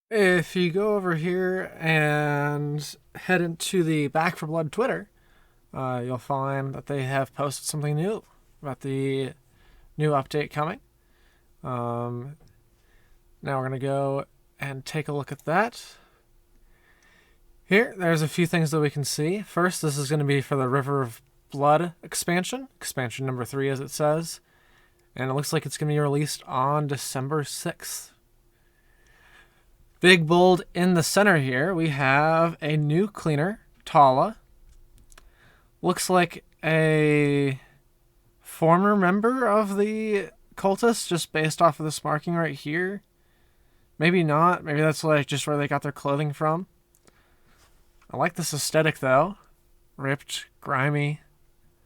If you go over here and head into the Back4Blood Twitter, you'll find that they have posted something new about the new update coming. Um, Now we're going to go and take a look at that. Here, there's a few things that we can see. First, this is going to be for the River of Blood expansion number 3 as it says. And it looks like it's going to be released on December 6th. Big bold in the center here, we have a new cleaner, Tala. Looks like a former member of the cultists, just based off of this marking right here. Maybe not. Maybe that's like just where they got their clothing from. I like this aesthetic though. Ripped, grimy.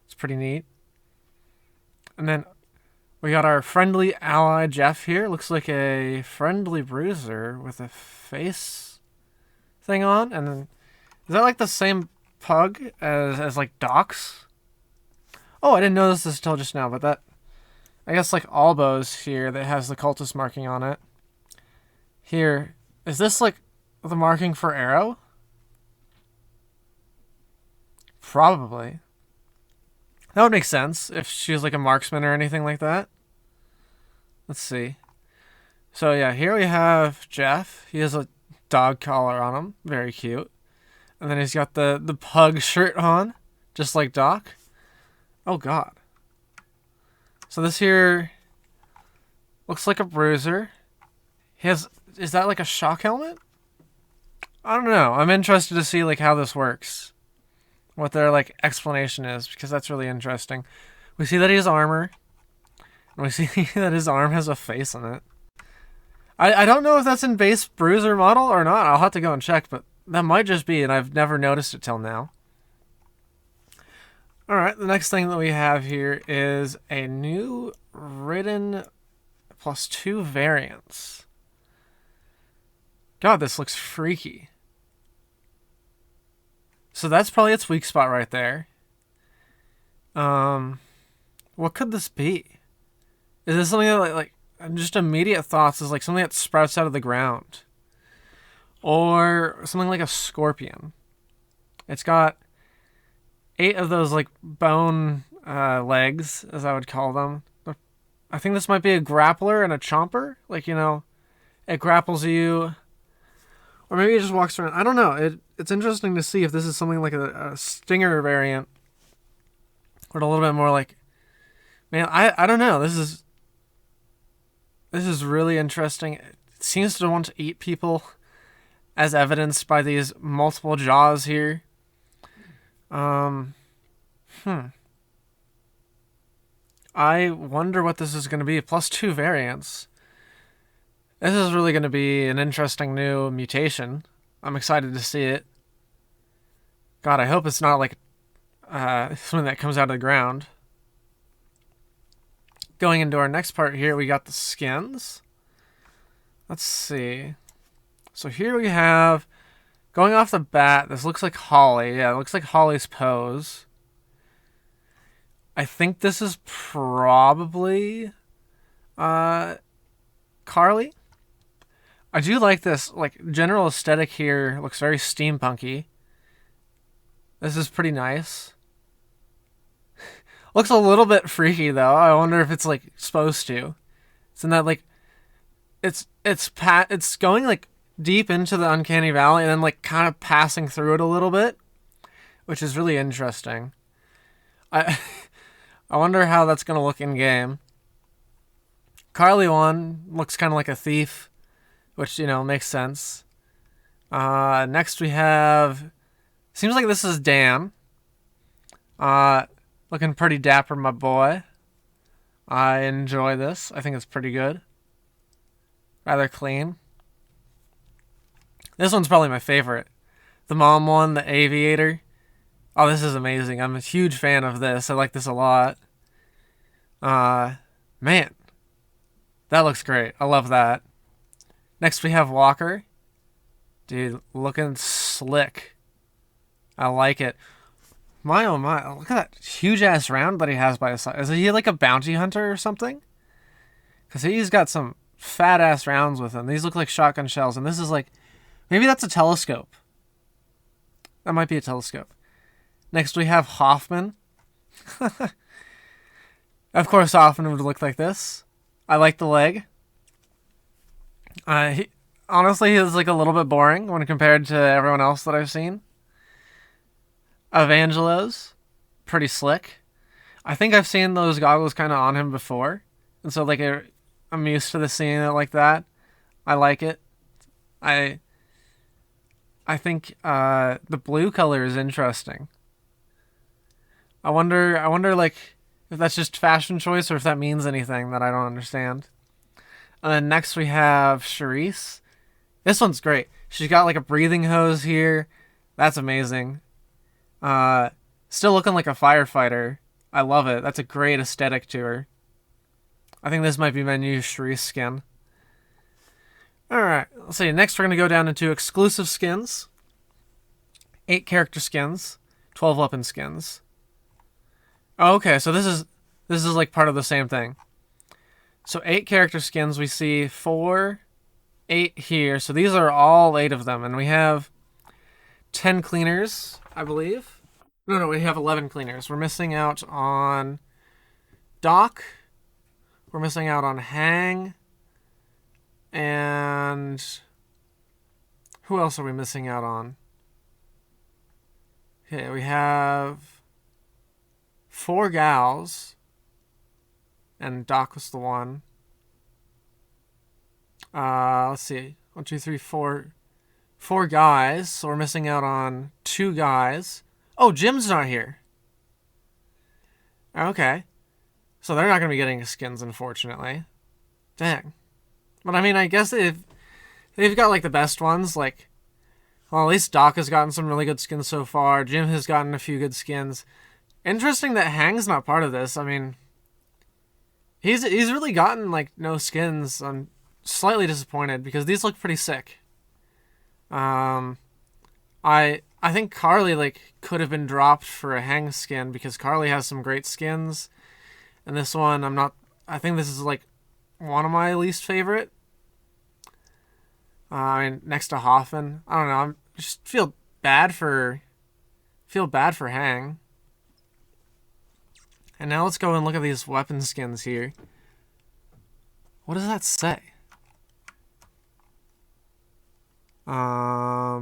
It's pretty neat. And then we got our friendly ally Jeff here. Looks like a friendly bruiser with a face thing on. And then is that like the same pug as like Doc's? Oh, I didn't notice this until just now, but that, I guess like Albo's here that has the cultist marking on it. Here, is this like the marking for Arrow? Probably. That would make sense if she was like a marksman or anything like that. Let's see. So yeah, here we have Jeff. He has a dog collar on him. Very cute. And then he's got the pug shirt on, just like Doc. Oh god. So this here looks like a bruiser. Is that like a shock helmet? I don't know. I'm interested to see like how this works. What their like explanation is, because that's really interesting. We see that he has armor. And we see that his arm has a face on it. I don't know if that's in base bruiser model or not. I'll have to go and check, but that might just be, and I've never noticed it till now. Alright, the next thing that we have here is a new Ridden +2 variants. God, this looks freaky. So that's probably its weak spot right there. What could this be? Is this something that like just immediate thoughts is like something that sprouts out of the ground, or something like a scorpion? It's got 8 of those like bone legs, as I would call them. I think this might be a grappler and a chomper. Like, you know, it grapples you, or maybe it just walks around. I don't know. It's interesting to see if this is something like a stinger variant, or a little bit more like, man, I don't know. This is really interesting. It seems to want to eat people, as evidenced by these multiple jaws here. I wonder what this is going to be. +2 variants. This is really going to be an interesting new mutation. I'm excited to see it. God, I hope it's not like something that comes out of the ground. Going into our next part here, we got the skins. Let's see. So here we have, going off the bat, this looks like Holly. Yeah, it looks like Holly's pose. I think this is probably Carly. I do like this, like, general aesthetic here. Looks very steampunky. This is pretty nice. Looks a little bit freaky though. I wonder if it's like supposed to. It's in that like, it's going like deep into the uncanny valley and then like kind of passing through it a little bit, which is really interesting. I I wonder how that's gonna look in game. Carly one looks kind of like a thief, which, you know, makes sense. Next we have, seems like this is Dan. Looking pretty dapper, my boy. I enjoy this. I think it's pretty good. Rather clean. This one's probably my favorite. The mom one, the aviator. Oh, this is amazing. I'm a huge fan of this. I like this a lot. Man. That looks great. I love that. Next we have Walker. Dude, looking slick. I like it. My oh my, look at that huge ass round that he has by his side. Is he like a bounty hunter or something? Because he's got some fat ass rounds with them. These look like shotgun shells, and this is like, maybe that's a telescope. That might be a telescope. Next we have Hoffman. Of course, Hoffman would look like this. I like the leg. Honestly, he was like a little bit boring when compared to everyone else that I've seen. Evangelos, pretty slick. I think I've seen those goggles kind of on him before, and so like I'm used to seeing it like that. I like it. I think the blue color is interesting. I wonder like if that's just fashion choice or if that means anything that I don't understand. And then next we have Charisse. This one's great. She's got like a breathing hose here. That's amazing. Still looking like a firefighter. I love it. That's a great aesthetic to her. I think this might be my new Charisse skin. Alright, let's see. Next we're going to go down into exclusive skins. 8 character skins. 12 weapon skins. Oh, okay, so this is like part of the same thing. So 8 character skins, we see 4, 8 here. So these are all 8 of them. And we have 10 cleaners, I believe. No, we have 11 cleaners. We're missing out on Doc. We're missing out on Hang. And who else are we missing out on? Okay, we have 4 gals. And Doc was the one. Let's see. 1, 2, 3, 4. 4 guys. So we're missing out on 2 guys. Oh, Jim's not here. Okay. So they're not going to be getting skins, unfortunately. Dang. But I mean, I guess if they've got like the best ones, like, well, at least Doc has gotten some really good skins so far. Jim has gotten a few good skins. Interesting that Hang's not part of this. I mean, he's really gotten like no skins. I'm slightly disappointed because these look pretty sick. I think Carly like could have been dropped for a Hang skin because Carly has some great skins, and this one I think this is like one of my least favorite. I mean, next to Hoffman, I don't know. I just feel bad for Hang. And now let's go and look at these weapon skins here. What does that say? I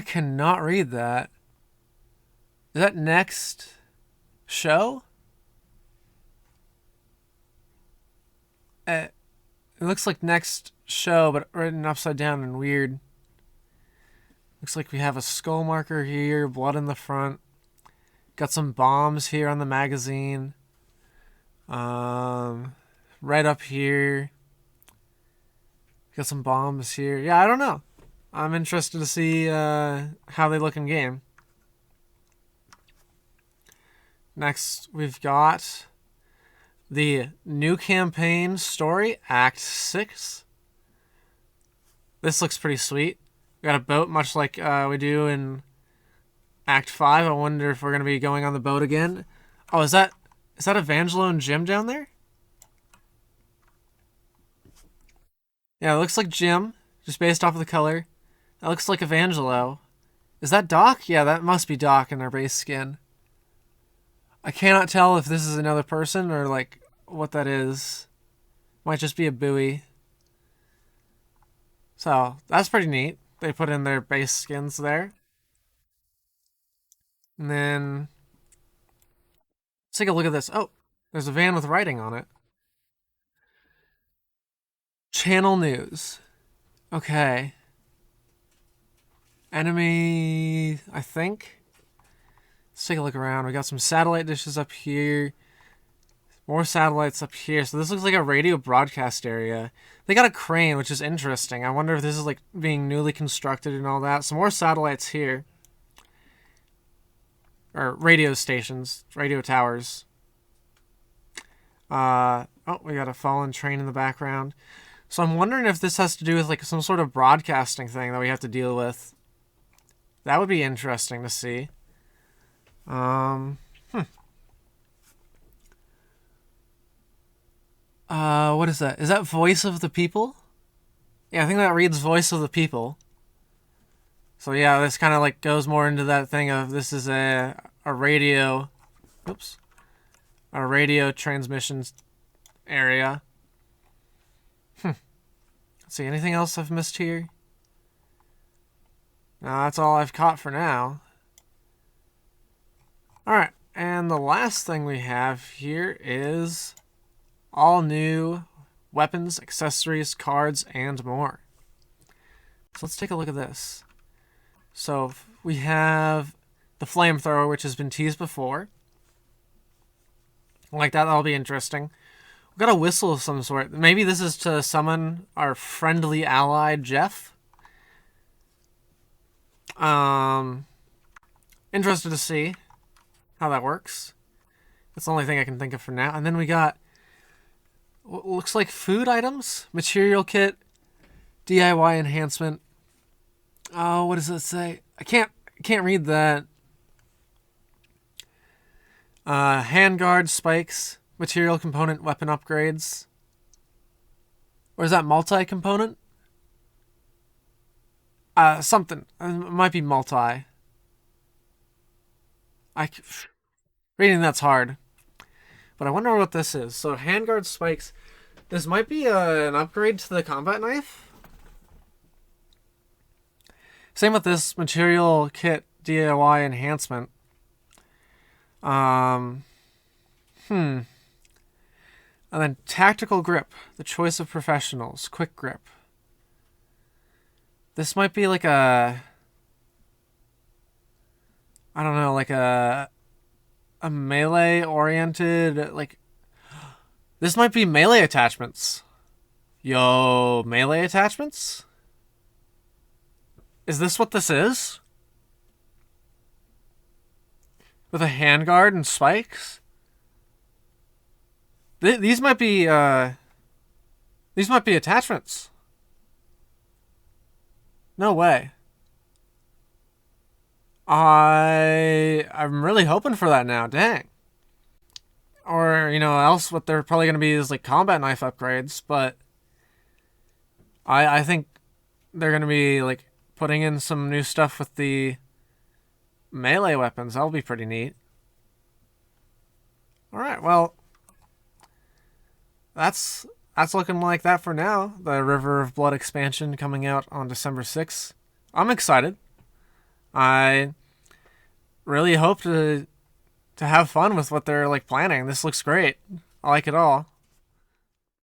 cannot read that. Is that next show? It looks like next show, but written upside down and weird. Looks like we have a skull marker here, blood in the front. Got some bombs here on the magazine. Right up here. Got some bombs here. Yeah, I don't know. I'm interested to see how they look in game. Next, we've got the new campaign story, Act 6. This looks pretty sweet. We got a boat, much like we do in Act 5. I wonder if we're going to be going on the boat again. Oh, is that Evangelo and Jim down there? Yeah, it looks like Jim, just based off of the color. That looks like Evangelo. Is that Doc? Yeah, that must be Doc in our base skin. I cannot tell if this is another person or like what that is. Might just be a buoy. So, that's pretty neat. They put in their base skins there. And then let's take a look at this. Oh, there's a van with writing on it. Channel news. Okay. Enemy, I think. Let's take a look around. We got some satellite dishes up here. More satellites up here. So this looks like a radio broadcast area. They got a crane, which is interesting. I wonder if this is like being newly constructed and all that. Some more satellites here. Or radio stations. Radio towers. Oh, we got a fallen train in the background. So I'm wondering if this has to do with like some sort of broadcasting thing that we have to deal with. That would be interesting to see. What is that? Is that Voice of the People? Yeah, I think that reads Voice of the People. So yeah, this kind of like goes more into that thing of this is a radio, oops, a radio transmissions area. Let's see, anything else I've missed here? No, that's all I've caught for now. Alright, and the last thing we have here is all new weapons, accessories, cards, and more. So let's take a look at this. So we have the flamethrower, which has been teased before. Like that, that'll be interesting. We've got a whistle of some sort. Maybe this is to summon our friendly ally, Jeff. Interested to see how that works. That's the only thing I can think of for now. And then we got what looks like food items, material kit, DIY enhancement. Oh, what does it say? I can't read that. Handguard spikes, material component, weapon upgrades. Or is that multi-component? Something. It might be multi. Reading that's hard. But I wonder what this is. So handguard spikes. This might be an upgrade to the combat knife. Same with this material kit DIY enhancement. And then tactical grip, the choice of professionals, quick grip. This might be like a, I don't know, like a melee oriented, like, this might be melee attachments. Yo, melee attachments? Is this what this is? With a handguard and spikes? These might be attachments. No way. I'm really hoping for that now. Dang. Or, else what they're probably going to be is like combat knife upgrades, but I think they're going to be like putting in some new stuff with the melee weapons. That'll be pretty neat. Alright, well, that's looking like that for now. The River of Blood expansion coming out on December 6th. I'm excited. I really hope to have fun with what they're like planning. This looks great. I like it all.